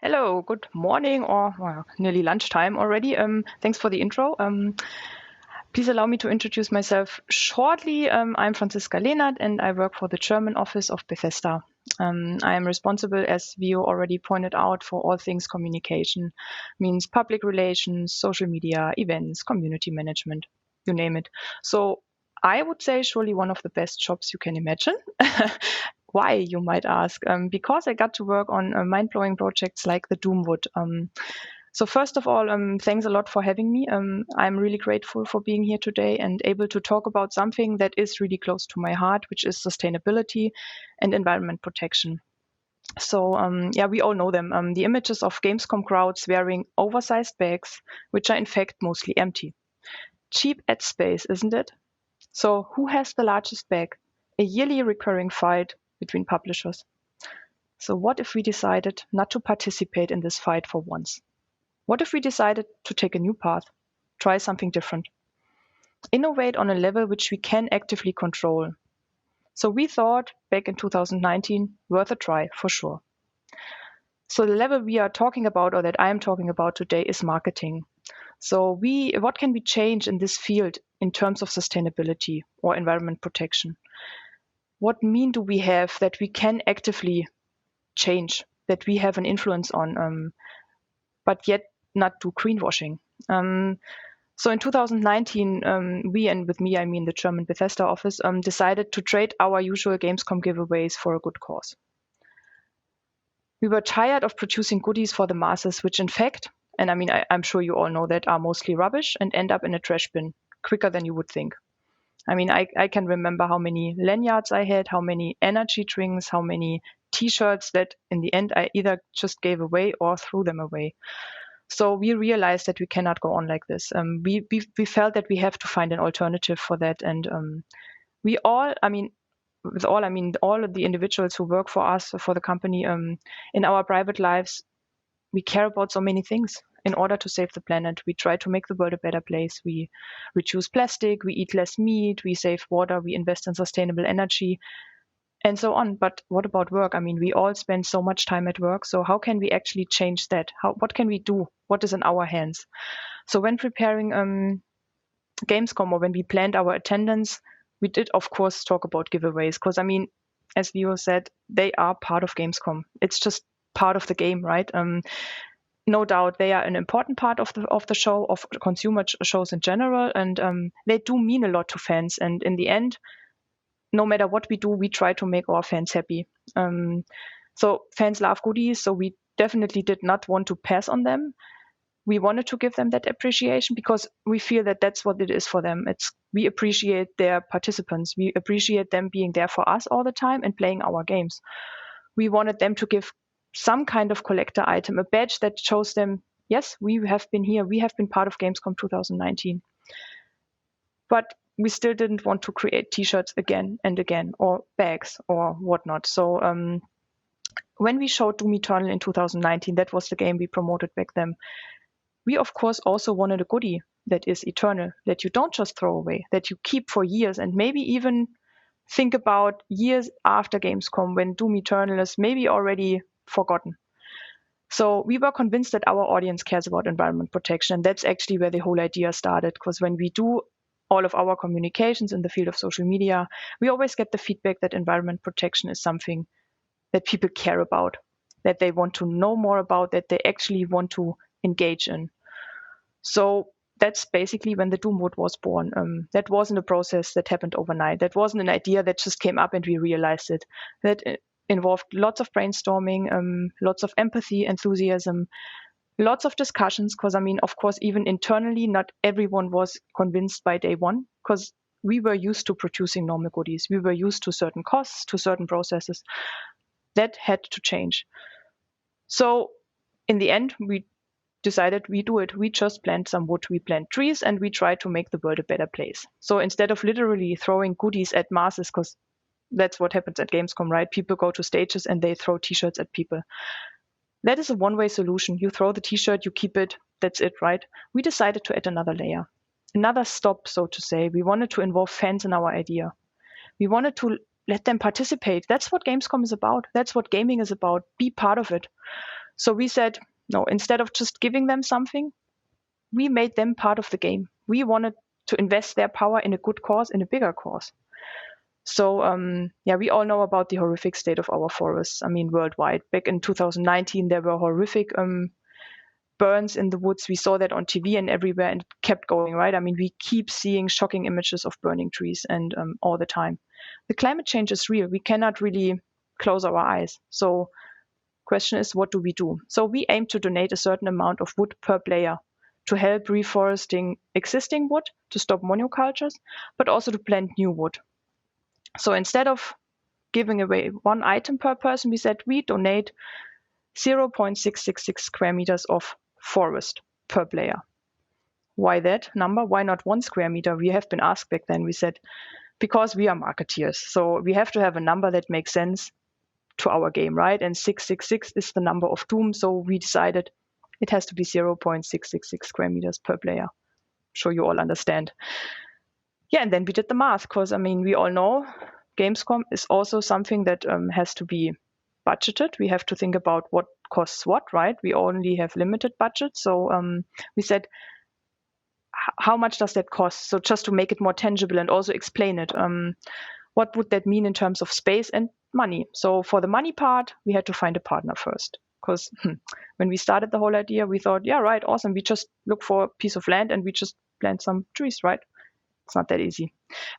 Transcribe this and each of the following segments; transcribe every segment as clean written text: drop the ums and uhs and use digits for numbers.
Hello, good morning, or well, nearly lunchtime already. Thanks for the intro. Please allow me to introduce myself shortly. I'm Franziska Lehnert, and I work for the German office of Bethesda. I am responsible, as Vio already pointed out, for all things communication, means public relations, social media, events, community management, you name it. So I would say surely one of the best jobs you can imagine. Why, you might ask? Because I got to work on mind-blowing projects like the Doomwood. So first of all, thanks a lot for having me. I'm really grateful for being here today and able to talk about something that is really close to my heart, which is sustainability and environment protection. So yeah, we all know them. The images of Gamescom crowds wearing oversized bags, which are in fact mostly empty. Cheap ad space, isn't it? So who has the largest bag? A yearly recurring fight between publishers. So what if we decided not to participate in this fight for once? What if we decided to take a new path, try something different, innovate on a level which we can actively control? So we thought back in 2019, worth a try for sure. So the level we are talking about, or that I am talking about today, is marketing. So what can we change in this field in terms of sustainability or environment protection? What mean do we have that we can actively change, that we have an influence on, but yet not do greenwashing? So in 2019, we, and with me I mean the German Bethesda office, decided to trade our usual Gamescom giveaways for a good cause. We were tired of producing goodies for the masses, which in fact, and I mean, I'm sure you all know that, are mostly rubbish and end up in a trash bin quicker than you would think. I mean, I can remember how many lanyards I had, how many energy drinks, how many T-shirts that in the end I either just gave away or threw them away. So we realized that we cannot go on like this. We felt that we have to find an alternative for that, and we all, I mean, with all, I mean all of the individuals who work for us, for the company, in our private lives, we care about so many things. In order to save the planet, we try to make the world a better place. We reduce plastic, we eat less meat, we save water, we invest in sustainable energy, and so on. But what about work? I mean, we all spend so much time at work. So how can we actually change that? What can we do? What is in our hands? So when preparing Gamescom, or when we planned our attendance, we did, of course, talk about giveaways. Because, I mean, as Leo said, they are part of Gamescom. It's just part of the game, right? No doubt they are an important part of the show, of consumer shows in general, and they do mean a lot to fans. And in the end, no matter what we do, we try to make our fans happy. So fans love goodies, so we definitely did not want to pass on them. We wanted to give them that appreciation because we feel that that's what it is for them. We appreciate their participants. We appreciate them being there for us all the time and playing our games. We wanted them to give some kind of collector item, a badge that shows them, yes, we have been here. We have been part of Gamescom 2019. But we still didn't want to create T-shirts again and again, or bags or whatnot. So when we showed Doom Eternal in 2019, that was the game we promoted back then. We, of course, also wanted a goodie that is eternal, that you don't just throw away, that you keep for years, and maybe even think about years after Gamescom when Doom Eternal is maybe already forgotten. So we were convinced that our audience cares about environment protection, and that's actually where the whole idea started, because when we do all of our communications in the field of social media, we always get the feedback that environment protection is something that people care about, that they want to know more about, that they actually want to engage in. So that's basically when the Doomwood was born. That wasn't a process that happened overnight. That wasn't an idea that just came up and we realized it. That involved lots of brainstorming, lots of empathy, enthusiasm, lots of discussions. Because, I mean, of course, even internally, not everyone was convinced by day one, because we were used to producing normal goodies. We were used to certain costs, to certain processes. That had to change. So in the end, we decided we do it. We just plant some wood, we plant trees, and we try to make the world a better place. So instead of literally throwing goodies at masses, because that's what happens at Gamescom, right? People go to stages and they throw T-shirts at people. That is a one-way solution. You throw the T-shirt, you keep it, that's it, right? We decided to add another layer, another stop, so to say. We wanted to involve fans in our idea. We wanted to let them participate. That's what Gamescom is about. That's what gaming is about. Be part of it. So we said, no, instead of just giving them something, we made them part of the game. We wanted to invest their power in a good cause, in a bigger cause. So we all know about the horrific state of our forests. I mean, worldwide. Back in 2019, there were horrific burns in the woods. We saw that on TV and everywhere, and it kept going, right? I mean, we keep seeing shocking images of burning trees and all the time. The climate change is real. We cannot really close our eyes. So question is, what do we do? So we aim to donate a certain amount of wood per player to help reforesting existing wood, to stop monocultures, but also to plant new wood. So instead of giving away one item per person, we said we donate 0.666 square meters of forest per player. Why that number? Why not 1 square meter? We have been asked back then. We said, because we are marketeers. So we have to have a number that makes sense to our game, right? And 666 is the number of doom. So we decided it has to be 0.666 square meters per player. I'm sure you all understand. Yeah, and then we did the math, because I mean, we all know Gamescom is also something that has to be budgeted. We have to think about what costs what, right? We only have limited budget. So we said, how much does that cost? So just to make it more tangible and also explain it, what would that mean in terms of space and money? So for the money part, we had to find a partner first. Because when we started the whole idea, we thought, yeah, right, awesome. We just look for a piece of land and we just plant some trees, right? It's not that easy.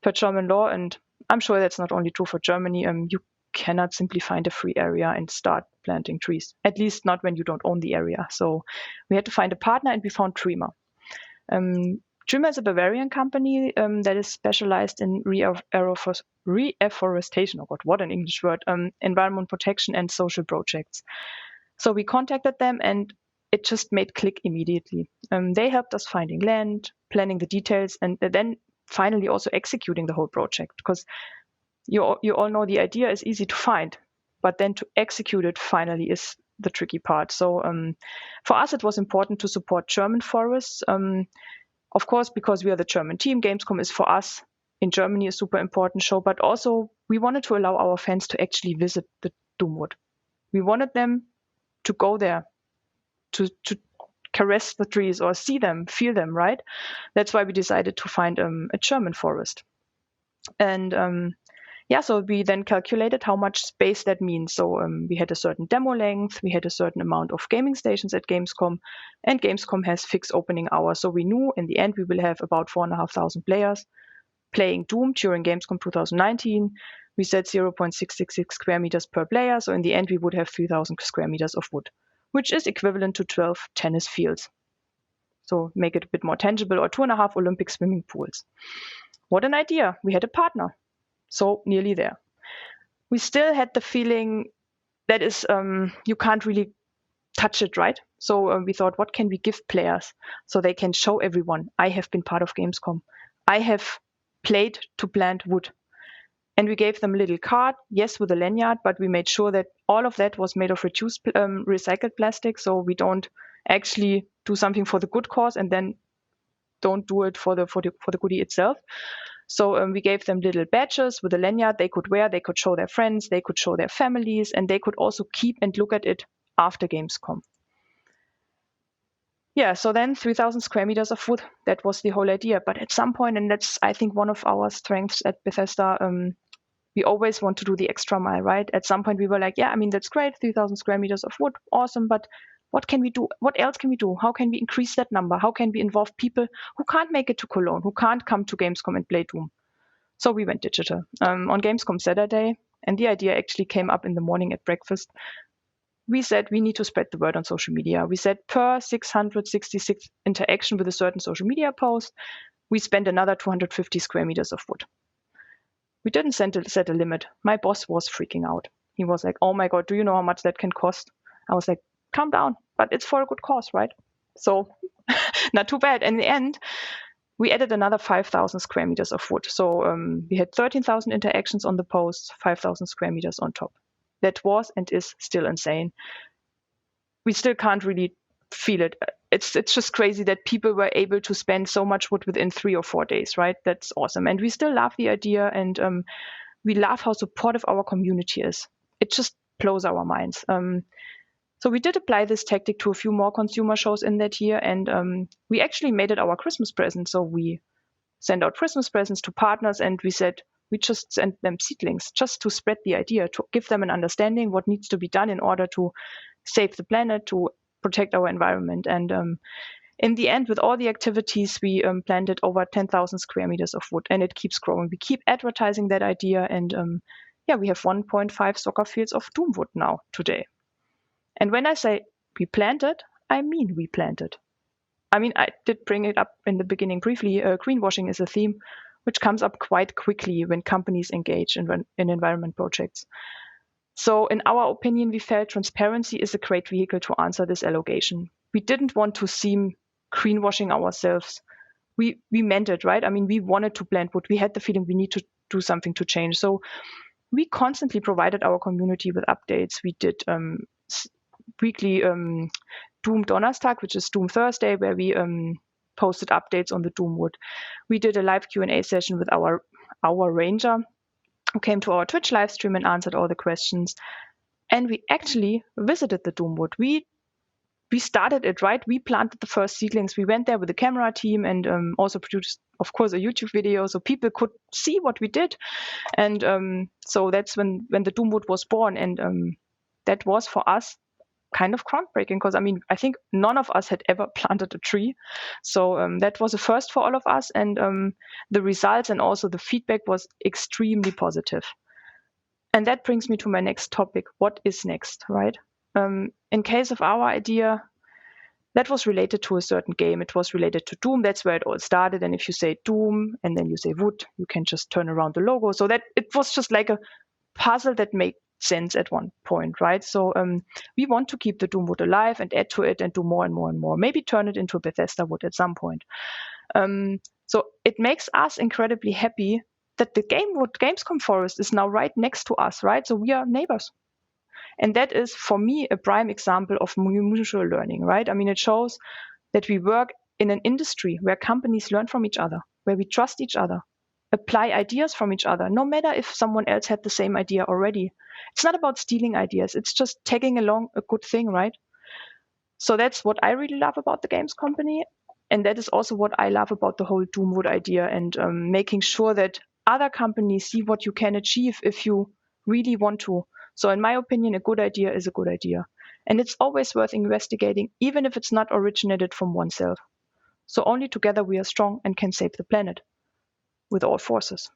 Per German law, and I'm sure that's not only true for Germany, you cannot simply find a free area and start planting trees, at least not when you don't own the area. So we had to find a partner, and we found Trima. Trima is a Bavarian company that is specialized in reforestation, oh God, what an English word, environment protection and social projects. So we contacted them, and it just made click immediately. They helped us finding land, planning the details, and then finally also executing the whole project, because you all know the idea is easy to find, but then to execute it finally is the tricky part. So for us, it was important to support German forests. Of course, because we are the German team, Gamescom is for us in Germany a super important show, but also we wanted to allow our fans to actually visit the Doomwood. We wanted them to go there, to caress the trees or see them, feel them, right? That's why we decided to find a German forest. And so we then calculated how much space that means. So we had a certain demo length, we had a certain amount of gaming stations at Gamescom, and Gamescom has fixed opening hours. So we knew in the end we will have about 4,500 players playing Doom during Gamescom 2019. We said 0.666 square meters per player. So in the end, we would have 3,000 square meters of wood, which is equivalent to 12 tennis fields. So make it a bit more tangible, or 2.5 Olympic swimming pools. What an idea. We had a partner. So nearly there. We still had the feeling that is, you can't really touch it, right? So we thought, what can we give players so they can show everyone, I have been part of Gamescom. I have played to plant wood. And we gave them a little card, yes, with a lanyard, but we made sure that all of that was made of reduced recycled plastic. So we don't actually do something for the good cause and then don't do it for the goodie itself. So we gave them little badges with a lanyard they could wear, they could show their friends, they could show their families, and they could also keep and look at it after Gamescom. Yeah, so then 3,000 square meters of wood, that was the whole idea. But at some point, and that's, I think, one of our strengths at Bethesda, we always want to do the extra mile, right? At some point, we were like, yeah, I mean, that's great, 3,000 square meters of wood, awesome, but what can we do? What else can we do? How can we increase that number? How can we involve people who can't make it to Cologne, who can't come to Gamescom and play Doom? So we went digital on Gamescom Saturday, and the idea actually came up in the morning at breakfast. We said we need to spread the word on social media. We said per 666 interaction with a certain social media post, we spend another 250 square meters of wood. We didn't set a limit. My boss was freaking out. He was like, oh my God, do you know how much that can cost? I was like, calm down, but it's for a good cause, right? So not too bad. In the end, we added another 5,000 square meters of wood. So we had 13,000 interactions on the post, 5,000 square meters on top. That was and is still insane. We still can't really feel it. It's just crazy that people were able to spend so much wood within 3 or 4 days, right? That's awesome. And we still love the idea, and we love how supportive our community is. It just blows our minds. So So we did apply this tactic to a few more consumer shows in that year, and we actually made it our Christmas present. So we sent out Christmas presents to partners, and we said we just sent them seedlings just to spread the idea, to give them an understanding what needs to be done in order to save the planet, to protect our environment. And in the end, with all the activities, we planted over 10,000 square meters of wood, and it keeps growing. We keep advertising that idea, and we have 1.5 soccer fields of Doomwood now today. And when I say we planted, I mean we planted. I mean, I did bring it up in the beginning briefly. Greenwashing is a theme which comes up quite quickly when companies engage in environment projects. So in our opinion, we felt transparency is a great vehicle to answer this allegation. We didn't want to seem greenwashing ourselves. We meant it, right? I mean, we wanted to plant wood. We had the feeling we need to do something to change. So we constantly provided our community with updates. We did weekly Doom Donnerstag, which is Doom Thursday, where we posted updates on the Doomwood. We did a live Q&A session with our ranger, who came to our Twitch live stream and answered all the questions. And we actually visited the Doomwood. We started it, right? We planted the first seedlings. We went there with the camera team and also produced, of course, a YouTube video so people could see what we did. And so that's when the Doomwood was born. And that was for us kind of groundbreaking, because I mean, I think none of us had ever planted a tree. So that was a first for all of us. And the results and also the feedback was extremely positive. And that brings me to my next topic. What is next, right? In case of our idea, that was related to a certain game. It was related to Doom. That's where it all started. And if you say Doom and then you say wood, you can just turn around the logo. So that it was just like a puzzle that made sense at one point, right? So we want to keep the Doomwood alive and add to it and do more and more and more. Maybe turn it into a Bethesda wood at some point. So it makes us incredibly happy that the Gamescom forest is now right next to us, right? So we are neighbors. And that is, for me, a prime example of mutual learning, right? I mean, it shows that we work in an industry where companies learn from each other, where we trust each other, apply ideas from each other, no matter if someone else had the same idea already. It's not about stealing ideas. It's just tagging along a good thing, right? So that's what I really love about the games company. And that is also what I love about the whole Doomwood idea, and making sure that other companies see what you can achieve if you really want to. So in my opinion, a good idea is a good idea. And it's always worth investigating, even if it's not originated from oneself. So only together we are strong and can save the planet with all forces.